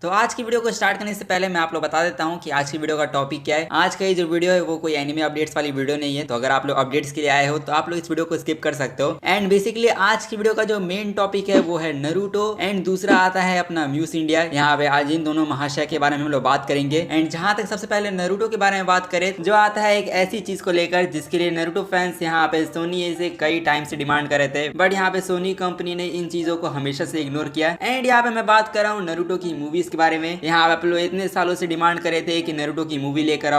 तो आज की वीडियो को स्टार्ट करने से पहले मैं आप लोग बता देता हूं कि आज की वीडियो का टॉपिक क्या है। आज का ये जो वीडियो है वो कोई एनिमे अपडेट्स वाली वीडियो नहीं है, तो अगर आप लोग अपडेट्स के लिए आए हो तो आप लोग इस वीडियो को स्किप कर सकते हो। एंड बेसिकली आज की वीडियो का जो मेन टॉपिक है वो है नरूटो, एंड दूसरा आता है अपना म्यूज इंडिया। यहाँ पे आज इन दोनों महाशय के बारे में हम लोग बात करेंगे। एंड जहां तक सबसे पहले नरूटो के बारे में बात करें, जो आता है एक ऐसी चीज को लेकर जिसके लिए नरूटो फैंस यहाँ पे सोनी से कई टाइम से डिमांड कर रहे थे, बट यहाँ पे सोनी कंपनी ने इन चीजों को हमेशा से इग्नोर किया। एंड यहाँ पे मैं बात कर रहा हूँ नरूटो की मूवीज के बारे में। यहाँ आप लोग इतने सालों से डिमांड कर रहे थे कि नरूटो की मूवी लेकर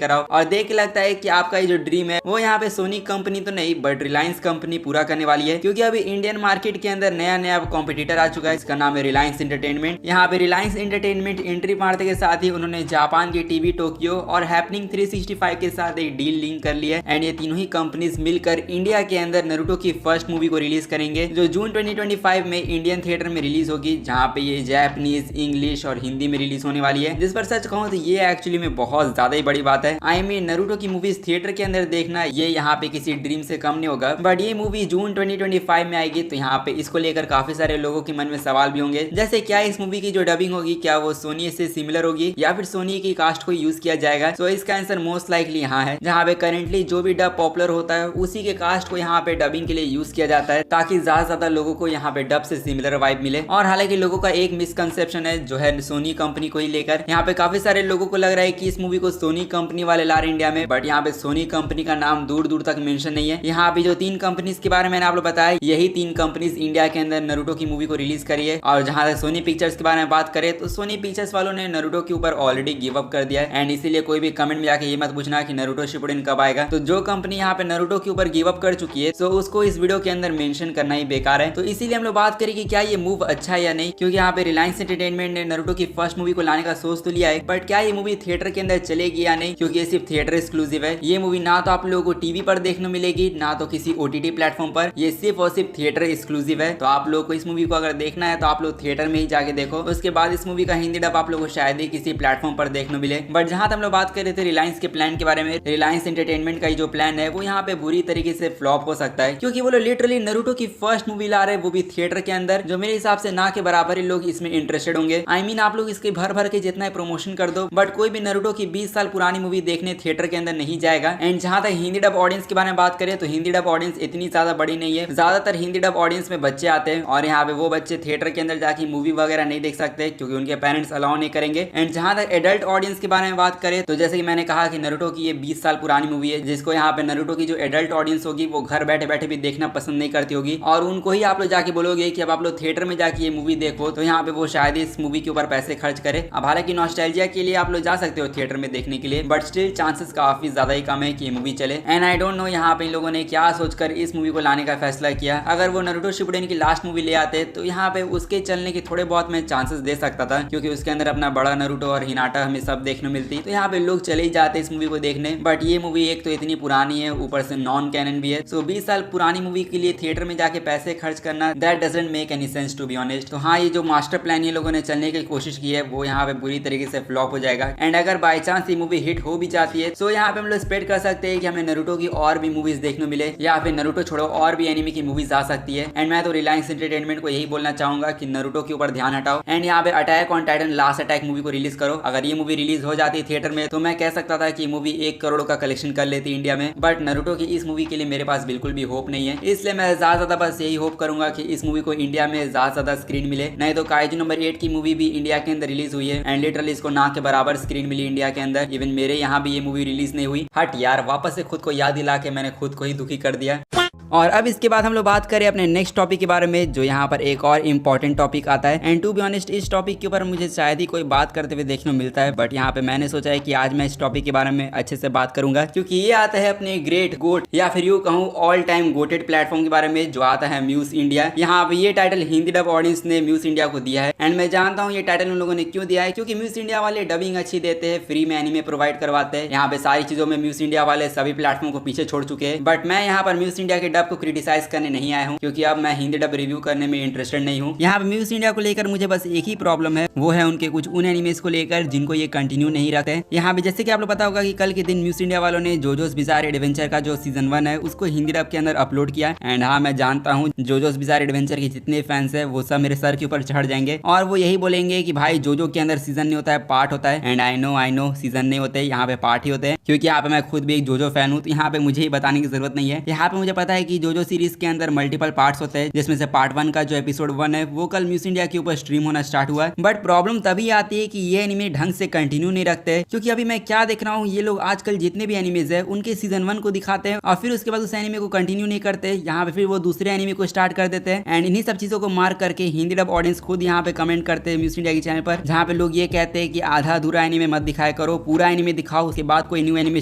आओ, और देख के लगता है कि आपका ये जो ड्रीम है वो यहाँ पे सोनी कंपनी तो नहीं बट रिलायंस कंपनी पूरा करने वाली है, क्योंकि अभी इंडियन मार्केट के अंदर नया कॉम्पिटिटर आ चुका है। इसका नाम है रिलायंस एंटरटेनमेंट। यहाँ पे रिलायंस एंटरटेनमेंट एंट्री मारते के साथ ही उन्होंने जापान की टीवी टोक्यो और हैपनिंग 365 के साथ एक डील लिंक कर लिया है। एंड ये तीनों ही कंपनीज मिलकर इंडिया के अंदर नरूटो की फर्स्ट मूवी को रिलीज करेंगे, जो जून 2025 में इंडियन थिएटर में रिलीज होगी, जहाँ पे ये जापानीज, इंग्लिश और हिंदी में रिलीज होने वाली है। जिस पर सच कहूँ तो ये एक्चुअली में बहुत ज्यादा ही बड़ी बात है। आई मीन नरूटो की मूवीज थिएटर के अंदर देखना ये यहाँ पे किसी ड्रीम से कम नहीं होगा। बट ये मूवी जून 2025 में आएगी, तो यहाँ पे इसको लेकर काफी सारे लोगों के मन में सवाल भी होंगे, जैसे क्या इस मूवी की जो डबिंग होगी क्या वो सोनी से सिमिलर होगी या फिर सोनी की कास्ट को यूज किया जाएगा। तो इसका आंसर मोस्ट लाइकली यहाँ है, जहाँ पे करेंटली जो भी डब पॉपुलर होता है उसी के कास्ट को यहाँ पे डबिंग के लिए यूज किया जाता है, ताकि ज्यादा लोगों को यहाँ पे डब से सिमिलर वाइब मिले। और हालांकि लोगों का एक मिसकंसेप्शन है जो है सोनी कंपनी को ही लेकर। यहाँ पे काफी सारे लोगों को लग रहा है कि इस मूवी को सोनी कंपनी वाले ला रहे इंडिया में, बट यहाँ पे सोनी कंपनी का नाम दूर दूर तक मेंशन नहीं है। यहाँ पे जो 3 कंपनीज के बारे में मैंने आप लोग बताया, यही 3 कंपनीज इंडिया के अंदर नरूटो की मूवी को रिलीज करी है। और जहां तक सोनी पिक्चर्स के बारे में बात करें तो सोनी पिक्चर्स वालों ने नरूटो के ऊपर ऑलरेडी गिव अप कर दिया है। एंड इसीलिए कोई भी कमेंट में जाके ये मत पूछना कि नरूटो शिपुडेन कब आएगा। तो जो कंपनी यहाँ पे नरूटो के ऊपर गिव अप कर चुकी है, तो उसको इस वीडियो के अंदर मेंशन करना ही बेकार है। तो इसीलिए हम लोग बात करें कि क्या ये मूव अच्छा है या नहीं, क्योंकि यहाँ पे रिलायंस एंटरटेनमेंट ने नरूटो की फर्स्ट मूवी को लाने का सोच तो लिया है, बट क्या ये मूवी थिएटर के अंदर चलेगी या नहीं, क्योंकि ये सिर्फ थिएटर एक्सक्लूसिव है। ये मूवी ना तो आप लोगों को टीवी पर देखने मिलेगी ना तो किसी ओटीटी प्लेटफॉर्म पर, ये सिर्फ और सिर्फ थिएटर एक्सक्लूसिव है। तो आप लोगों को इस मूवी को अगर देखना है तो आप लोग थिएटर में ही जाके देखो। उसके बाद इस मूवी का हिंदी डब आप लोगों को शायद ही किसी प्लेटफॉर्म पर देखने मिले। बट जहां हम लोग बात कर रहे थे रिलायंस के प्लान के बारे में, रिलायंस एंटरटेनमेंट का जो प्लान है वो यहाँ पे बुरी तरीके से फ्लॉप हो सकता है, क्योंकि वो लोग लिटरली नरूटो की फर्स्ट मूवी ला रहे हैं, वो भी थिएटर के अंदर, जो मेरे हिसाब से ना के बराबर ही लोग इसमें इंटरेस्टेड होंगे। आई मीन आप लोग इसके भर के जितना प्रमोशन कर दो, बट कोई भी नरूटो की 20 साल पुरानी मूवी देखने थिएटर के अंदर नहीं जाएगा। एंड जहां तक हिंदी डब ऑडियंस के बारे में बात करें तो हिंदी डब ऑडियंस इतनी ज्यादा बड़ी नहीं है। ज्यादातर हिंदी डब ऑडियंस में बच्चे आते हैं, और यहाँ पे वो बच्चे थिएटर के अंदर जाके मूवी वगैरह नहीं देख सकते, क्योंकि उनके पेरेंट्स अलाउ नहीं करेंगे। एंड जहां तक एडल्ट ऑडियंस के बारे में बात करें तो जैसे कि मैंने कहा कि नरूटो की ये 20 साल पुरानी मूवी है, जिसको यहाँ पे नरूटो की जो एडल्ट ऑडियंस होगी वो घर बैठे बैठे भी देखना पसंद नहीं करती होगी, और उनको ही आप लोग जाके बोलोगे कि अब आप लोग थिएटर में जाके ये मूवी देखो, तो यहाँ पे वो शायद इस मूवी के ऊपर पैसे खर्च करे। अब हालांकि नॉस्टैल्जिया के लिए आप लोग जा सकते हो थिएटर में देखने के लिए, बट स्टिल चांसेस काफी ज्यादा ही कम है कि ये मूवी चले। एंड आई डोंट नो यहाँ पे इन लोगों ने क्या सोचकर इस मूवी को लाने का फैसला किया। अगर वो नरूटो शिपुडेन की लास्ट मूवी ले आते तो यहाँ पे उसके चलने की थोड़े बहुत मैं चांसेस दे सकता था, क्योंकि उसके अंदर अपना बड़ा नरूटो और हिनाटा हमें सब देखने मिलती, तो यहाँ पे लोग चले ही जाते इस मूवी को देखने। बट ये मूवी एक तो इतनी पुरानी है, ऊपर से नॉन कैनन भी है, सो 20 साल पुरानी मूवी के लिए थिएटर में जाके पैसे खर्च करना, that doesn't make any sense to be honest. तो हाँ, ये जो मास्टर प्लान ये लोगों ने चलने की कोशिश की है वो यहाँ पे बुरी तरीके से फ्लॉप हो जाएगा। एंड अगर बाई चांस ये मूवी हिट हो भी जाती है तो यहाँ पे हम लोग एक्सपेक्ट कर सकते हैं कि हमें नरूटो की और भी मूवीज देखने मिले, या फिर नरूटो छोड़ो और भी एनिमे की मूवीज आ सकती है। एंड मैं तो रिलायंस एंटरटेनमेंट को यही बोलना चाहूंगा कि नरूटो के ऊपर ध्यान हटाओ, एंड यहाँ पे attack on Titan last attack movie को रिलीज करो। अगर ये मूवी रिलीज हो जाती है थिएटर में तो मैं कह सकता था कि मूवी 1 करोड़ का कलेक्शन कर लेती इंडिया में, बट नरूटो की इस मूवी के लिए मेरे पास बिल्कुल भी होप नहीं है। इसलिए मैं ज्यादा बस यही होप करूंगा कि इस मूवी को इंडिया में ज्यादा स्क्रीन मिले। नहीं तो काइजू नंबर 8 की मूवी भी इंडिया के अंदर रिलीज हुई है, एंड लिटरली इसको ना के बराबर स्क्रीन मिली इंडिया के अंदर। इवन मेरे यहाँ भी ये मूवी रिलीज नहीं हुई। हट यार, वापस से खुद को याद दिला के मैंने खुद को ही दुखी कर दिया। और अब इसके बाद हम लोग बात करें अपने नेक्स्ट टॉपिक के बारे में, जो यहाँ पर एक और इम्पोर्टेंट टॉपिक आता है। एंड टू बी ऑनेस्ट इस टॉपिक के ऊपर मुझे शायद ही कोई बात करते हुए देखने को मिलता है, बट यहाँ पे मैंने सोचा है कि आज मैं इस टॉपिक के बारे में अच्छे से बात करूंगा, क्योंकि ये आता है अपने ग्रेट गोट या फिर यूँ कहूँ ऑल टाइम गोटेड प्लेटफॉर्म के बारे में, जो आता है म्यूज इंडिया। यहाँ पे ये टाइटल हिंदी डब ऑडियंस ने म्यूज इंडिया को दिया है। एंड मैं जानता हूँ ये टाइटल उन लोगों ने क्यों दिया है, क्योंकि म्यूज इंडिया वाले डबिंग अच्छी देते हैं, फ्री में एनिमे प्रोवाइड करवाते हैं। यहाँ पे सारी चीजों में म्यूज इंडिया वाले सभी प्लेटफॉर्म को पीछे छोड़ चुके हैं, बट मैं यहाँ पर म्यूज इंडिया के डब को क्रिटिसाइज करने नहीं आया हूँ, क्योंकि अब मैं हिंदी डब रिव्यू करने में इंटरेस्टेड नहीं हूँ। यहाँ पे म्यूज इंडिया को लेकर मुझे बस एक ही प्रॉब्लम है, वो है उनके कुछ उन एनिमेस को लेकर जिनको ये कंटिन्यू नहीं रखते। यहाँ पे जैसे कि आप लोग पता होगा कि कल के दिन म्यूज इंडिया वालों ने जोजोस बिजार एडवेंचर का जो सीजन 1 है उसको हिंदी डब के अंदर अपलोड किया। एंड हाँ, मैं जानता हूँ जोजोस बिजार एडवेंचर के जितने फैंस है वो सब मेरे सर के ऊपर चढ़ जाएंगे और वो यही बोलेंगे कि भाई जोजो के अंदर सीजन नहीं होता है, पार्ट होता है। एंड आई नो सीजन नहीं होते, यहाँ पे पार्ट ही होते हैं, क्योंकि यहाँ पे मैं खुद भी एक जोजो फैन हूँ, तो यहाँ पे मुझे ही बताने की जरूरत नहीं है। यहाँ पे मुझे पता है कि जोजो सीरीज के अंदर मल्टीपल पार्ट्स होते हैं, जिसमें से पार्ट 1 का जो एपिसोड 1 है वो कल म्यूज इंडिया के ऊपर स्ट्रीम होना स्टार्ट हुआ। बट प्रॉब्लम तभी आती है कि ये एनिमे ढंग से कंटिन्यू नहीं रखते, क्योंकि अभी मैं क्या देख रहा हूँ, ये लोग आजकल जितने भी एनिमेज है उनके सीजन 1 को दिखाते हैं और फिर उसके बाद उस एनिमे को कंटिन्यू नहीं करते, यहाँ पे फिर वो दूसरे एनिमे को स्टार्ट कर देते हैं। एंड इन्हीं सब चीजों को मार्क करके हिंदी डब ऑडियंस खुद यहाँ पे कमेंट करते हैं म्यूज इंडिया के चैनल पर, जहाँ पे लोग ये कहते हैं कि आधा अधूरा एनिमे मत दिखाया करो, पूरा एनिमे दिखाओ, उसके बाद कोई न्यू एनिमे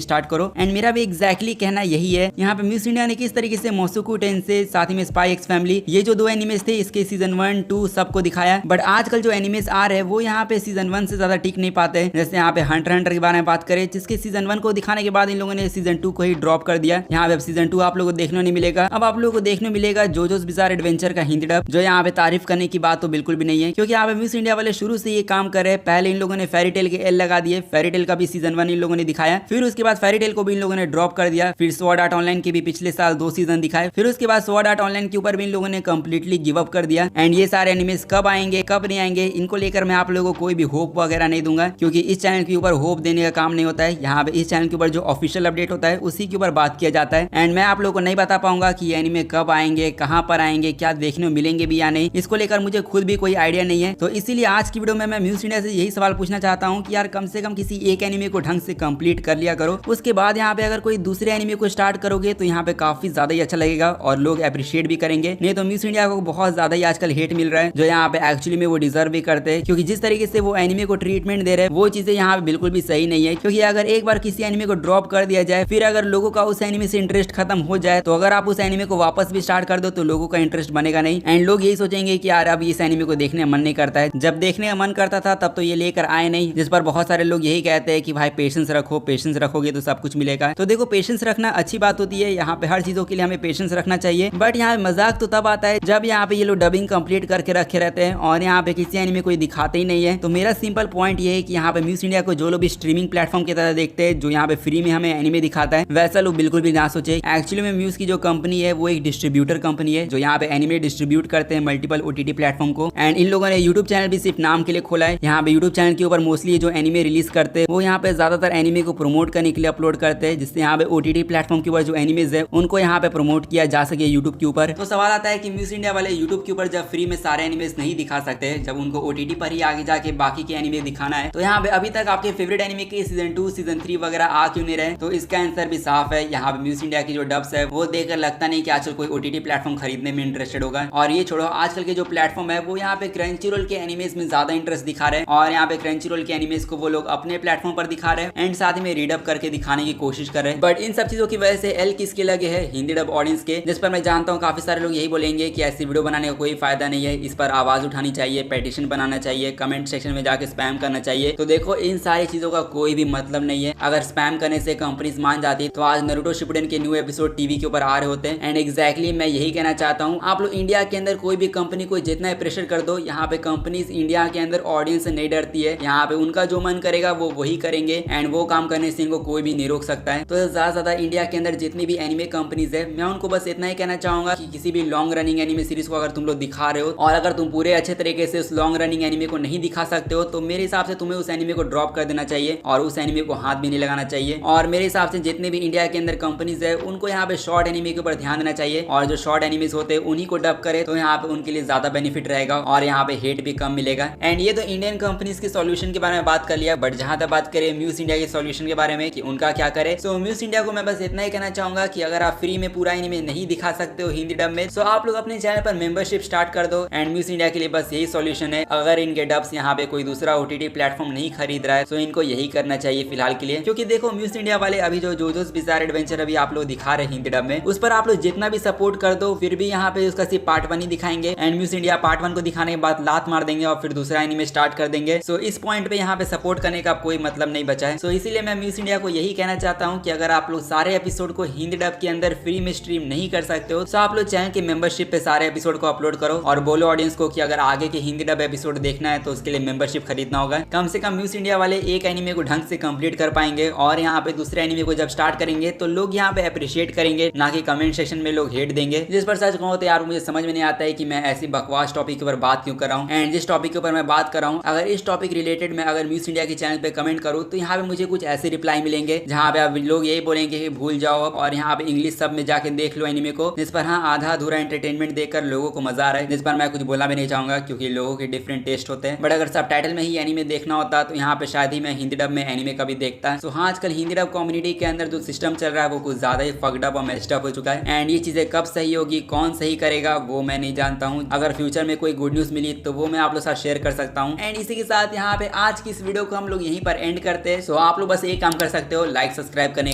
स्टार्ट करो। एंड मेरा भी एग्जैक्टली कहना यही है। यहाँ पे म्यूज इंडिया ने किस तरीके से मोसुकु टेंसेई साथ ही में स्पाई एक्स फैमिली, ये जो 2 एनिमेज थे इसके सीजन 1, 2 सबको दिखाया। बट आजकल जो एनिमेज आ रहे हैं वो यहाँ पे सीजन 1 से ज्यादा टिक नहीं पाते। जैसे यहाँ पे हंटर के बारे में बात करें, जिसके सीजन 1 को दिखाने के बाद इन लोगों ने सीजन 2 को ही ड्रॉप कर दिया। यहाँ पे अब सीजन 2 आप लोगों को देखने नहीं मिलेगा। अब आप लोगों को देखने मिलेगा जोजोस बिजार एडवेंचर का हिंदी डब, जो यहाँ पे तारीफ करने की बात तो बिल्कुल भी नहीं है, क्योंकि यहाँ पे म्यूज इंडिया वाले शुरू से ये काम कर रहे हैं। पहले इन लोगों ने फेरी टेल के एल लगा दिए, फेरी टेल का भी सीजन 1 इन लोगों ने दिखाया, फिर उसके बाद फेरी टेल को भी इन लोगों ने ड्रॉप कर दिया। फिर स्वॉर्ड आर्ट ऑनलाइन के भी पिछले साल 2 सीजन दिखाए, फिर उसके बाद स्वॉर्ड आर्ट ऑनलाइन के ऊपर भी इन लोगों ने कंप्लीटली गिव अप कर दिया। एंड ये सारे एनिमेस कब आएंगे कब नहीं आएंगे, इनको लेकर मैं आप लोगों को कोई भी होप वगैरह नहीं दूंगा, क्योंकि इस चैनल के ऊपर होप देने का काम नहीं होता है। यहाँ पे इस चैनल के ऊपर जो ऑफिशियल अपडेट होता है उसी के ऊपर बात किया जाता है। एंड मैं आप लोगों को नहीं बता पाऊंगा कि ये एनिमे कब आएंगे, कहां पर आएंगे, क्या देखने को मिलेंगे भी या नहीं, इसको लेकर मुझे खुद भी कोई आइडिया नहीं है। तो इसीलिए आज की वीडियो में मैं म्यूज इंडिया से यही सवाल पूछना चाहता हूं कि यार कम से कम किसी एक एनिमे को ढंग से कंप्लीट कर लिया करो, उसके बाद यहाँ पे अगर कोई दूसरे एनिमे को स्टार्ट करोगे तो यहाँ पे काफी ज्यादा ही अच्छा लगेगा और लोग अप्रिशिएट भी करेंगे। नहीं तो म्यूज इंडिया को बहुत ज्यादा ही आजकल हेट मिल रहा है, जो यहाँ पे एक्चुअली में वो डिजर्व भी करते हैं, क्योंकि जिस तरीके से वो एनिमे को ट्रीटमेंट दे रहे हैं वो चीजें यहाँ पे बिल्कुल भी सही नहीं है। क्योंकि अगर एक बार किसी एनिमे को ड्रॉप कर दिया जाए, फिर अगर लोगों का उस एनिमे से इंटरेस्ट खत्म हो जाए, तो अगर आप उस एनिमे को वापस भी स्टार्ट कर दो तो लोगों का इंटरेस्ट बनेगा नहीं। एंड लोग यही सोचेंगे कि यार अब इस एनिमे को देखने का मन नहीं करता है, जब देखने का मन करता था तब तो ये लेकर आए नहीं। जिस पर बहुत सारे लोग यही कहते हैं कि भाई पेशेंस रखो, पेशेंस रखोगे तो सब कुछ मिलेगा। तो देखो पेशेंस रखना अच्छी बात होती है, यहाँ पे हर चीजों के लिए हमें पेशेंस रखना चाहिए। बट यहाँ मजाक तो तब आता है जब यहाँ पे ये लोग डबिंग कंप्लीट करके रखे रहते हैं और यहाँ पे किसी एनिमे कोई दिखाते ही नहीं है। तो मेरा सिंपल पॉइंट ये है कि यहाँ पे म्यूज इंडिया को जो लोग भी स्ट्रीमिंग प्लेटफॉर्म की तरह देखते हैं, जो यहाँ पे फ्री में हमें एनिमे दिखाता है, वैसा लोग बिल्कुल भी ना सोचे। एक्चुअली में म्यूज की जो कंपनी है वो एक डिस्ट्रीब्यूटर कंपनी है, जो यहाँ पे एनिमे डिस्ट्रीब्यूट करते हैं मल्टीपल ओटीटी प्लेटफॉर्म को। एंड इन लोगों ने यूट्यूब चैनल भी सिर्फ नाम के लिए खोला है। यहाँ पे यूट्यूब चैनल के ऊपर मोस्टली जो एनिमे रिलीज करते हैं वो यहाँ पे ज्यादातर एनिमे को प्रमोट करने के लिए अपलोड करते हैं, जिससे यहाँ पे ओटीटी प्लेटफॉर्म के ऊपर जो एनिमेज है उनको यहाँ पे प्रमोट किया जा सके यूट्यूब के ऊपर। तो सवाल आता है कि म्यूज इंडिया वाले यूट्यूब के ऊपर जब फ्री में सारे एनिमेज नहीं दिखा सकते, जब उनको ओटीटी पर ही आगे जाके बाकी के एनिमे दिखाना है, तो यहाँ पे अभी तक आपके फेवरेट एनिमे के सीजन 2 सीजन 3 वगैरह आ क्यों नहीं रहे? तो इसका आंसर भी साफ है। यहाँ पे म्यूज इंडिया की जो डब्स है वो देखकर लगता नहीं कि आजकल कोई ओटीटी प्लेटफॉर्म खरीदने में इंटरेस्टेड होगा। और ये छोड़ो, आजकल के जो प्लेटफॉर्म है वो यहाँ पे क्रंचीरोल के एनिमेज में ज्यादा इंटरेस्ट दिखा रहे हैं और यहाँ पे क्रंचीरोल के एनिमेज को वो लोग अपने प्लेटफॉर्म पर दिखा रहे हैं एंड साथ में रीडअप करके दिखाने की कोशिश कर रहे हैं। बट इन सब चीजों की वजह से एल किसके लगे है? हिंदी डब ऑडियंस के, जिस पर मैं जानता हूँ काफी सारे लोग यही बोलेंगे कि ऐसी वीडियो बनाने का कोई फायदा नहीं है, इस पर आवाज उठानी चाहिए, पेटिशन बनाना चाहिए, कमेंट सेक्शन में जाके स्पैम करना चाहिए। तो देखो इन सारी चीजों का कोई भी मतलब नहीं है। अगर स्पैम करने से कंपनीज मान जाती तो आज नारुतो शिपुडेन के न्यू एपिसोड टीवी के ऊपर आ रहे होते हैं। एंड एग्जैक्टली मैं यही कहना चाहता हूँ, आप लोग इंडिया के अंदर कोई भी कंपनी को जितना प्रेशर कर दो, यहाँ पे कंपनीज इंडिया के अंदर ऑडियंस से नहीं डरती है। यहाँ पे उनका जो मन करेगा वो वही करेंगे एंड वो काम करने से इनको कोई भी नहीं रोक सकता है। तो ज्यादा इंडिया के अंदर जितनी भी एनिमे कंपनीज है, मैं उनको बस इतना ही कहना चाहूंगा कि किसी भी लॉन्ग रनिंग एनिमे सीरीज को अगर तुम लोग दिखा रहे हो और अगर तुम पूरे अच्छे तरीके से उस लॉन्ग रनिंग एनिमे को नहीं दिखा सकते हो, तो मेरे हिसाब से तुम्हें उस एनिमे को ड्रॉप कर देना चाहिए और उस एनिमे को हाथ भी नहीं लगाना चाहिए। और मेरे हिसाब से जितने भी इंडिया के अंदर कंपनीज है उनको यहाँ पे शॉर्ट एनिमे के ऊपर ध्यान देना चाहिए और जो शॉर्ट एनिमेज होते हैं उन्हीं को डब करे, तो यहाँ पे उनके लिए ज्यादा बेनिफिट रहेगा और यहाँ पे हेट भी कम मिलेगा। एंड ये तो इंडियन कंपनीज के सॉल्यूशन के बारे में बात कर लिया, बट जहां तक बात करें म्यूज इंडिया के सॉल्यूशन के बारे में कि उनका क्या करे, तो म्यूज इंडिया को मैं बस इतना ही कहना चाहूंगा कि अगर आप फ्री में पूरा एनिमे नहीं दिखा सकते हो हिंदी डब में, तो आप लोग अपने चैनल पर मेंबरशिप स्टार्ट कर दो। एंड म्यूज इंडिया के लिए बस यही सॉल्यूशन है, अगर इनके डब्स यहाँ पे कोई दूसरा ओटीटी प्लेटफॉर्म नहीं खरीद रहा है तो इनको यही करना चाहिए फिलहाल के लिए। क्योंकि देखो म्यूज इंडिया वाले अभी जो जोजोस बिजार एडवेंचर अभी आप लोग दिखा रहे हैं हिंदी डब में, उस पर आप लोग जितना भी सपोर्ट कर दो फिर भी यहाँ पे उसका सिर्फ पार्ट 1 ही दिखाएंगे एंड म्यूज इंडिया पार्ट 1 को दिखाने के बाद लात मार देंगे और फिर दूसरा एनिमे स्टार्ट कर देंगे। सो इस पॉइंट पे यहाँ पे सपोर्ट करने का कोई मतलब नहीं बचा है। सो इसीलिए मैं म्यूज इंडिया को यही कहना चाहता हूँ कि अगर आप लोग सारे एपिसोड को हिंदी डब के अंदर फ्री में स्ट्रीम नहीं कर सकते हो तो आप लोग चैनल की मेंबरशिप पे सारे एपिसोड को अपलोड करो और बोलो ऑडियंस को कि अगर आगे के हिंदी डब एपिसोड देखना है तो उसके लिए मेंबरशिप खरीदना होगा। कम से कम म्यूज इंडिया वाले एक एनिमे को ढंग से कंप्लीट कर पाएंगे और यहाँ पे दूसरे एनिमे को जब स्टार्ट करेंगे तो लोग यहाँ पे अप्रिशिएट करेंगे, ना कि कमेंट सेक्शन में लोग हेट देंगे। जिस पर सच कहूँ तो यार मुझे समझ में नहीं आता है कि मैं ऐसी बकवास टॉपिक के ऊपर बात क्यों कर रहा हूँ। एंड जिस टॉपिक के ऊपर मैं बात कर रहा हूँ, अगर इस टॉपिक रिलेटेड मैं अगर म्यूज इंडिया के चैनल पे कमेंट करूँ तो यहाँ पे मुझे कुछ ऐसे रिप्लाई मिलेंगे जहाँ पे अब लोग यही बोलेंगे कि भूल जाओ अब और यहाँ पे इंग्लिश सब में जाके देख लो एनिमे को, जिस पर हाँ आधा अधूरा एंटरटेनमेंट देखकर लोगों को मजा आ रहा है, जिस पर मैं कुछ बोलना भी नहीं चाहूंगा क्योंकि लोगों के डिफरेंट टेस्ट होते हैं। बट अगर सब टाइटल में ही एनिमे देखना होता तो यहाँ पे शायद ही मैं हिंदी डब में एनिमे कभी देखता। तो हाँ आजकल हिंदी डब कम्युनिटी के अंदर जो सिस्टम चल रहा है वो कुछ ज्यादा ही फक्ड अप और मेस्ड अप हो चुका है। एंड ये चीजें कब सही होगी, कौन सही करेगा वो मैं नहीं जानता हूँ। अगर फ्यूचर में कोई गुड न्यूज मिली तो वो मैं आप लोग साथ शेयर कर सकता हूँ। एंड इसी के साथ यहाँ पे आज की इस वीडियो को हम लोग यहीं पर एंड करते हैं। सो आप लोग बस एक काम कर सकते हो, लाइक सब्सक्राइब करने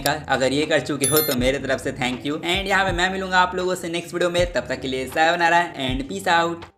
का। अगर ये कर चुके हो तो मेरे तरफ से थैंक यू। एंड यहाँ पे मैं मिलूंगा आप लोगों से नेक्स्ट वीडियो में, तब तक के लिए सायोनारा एंड पीस आउट।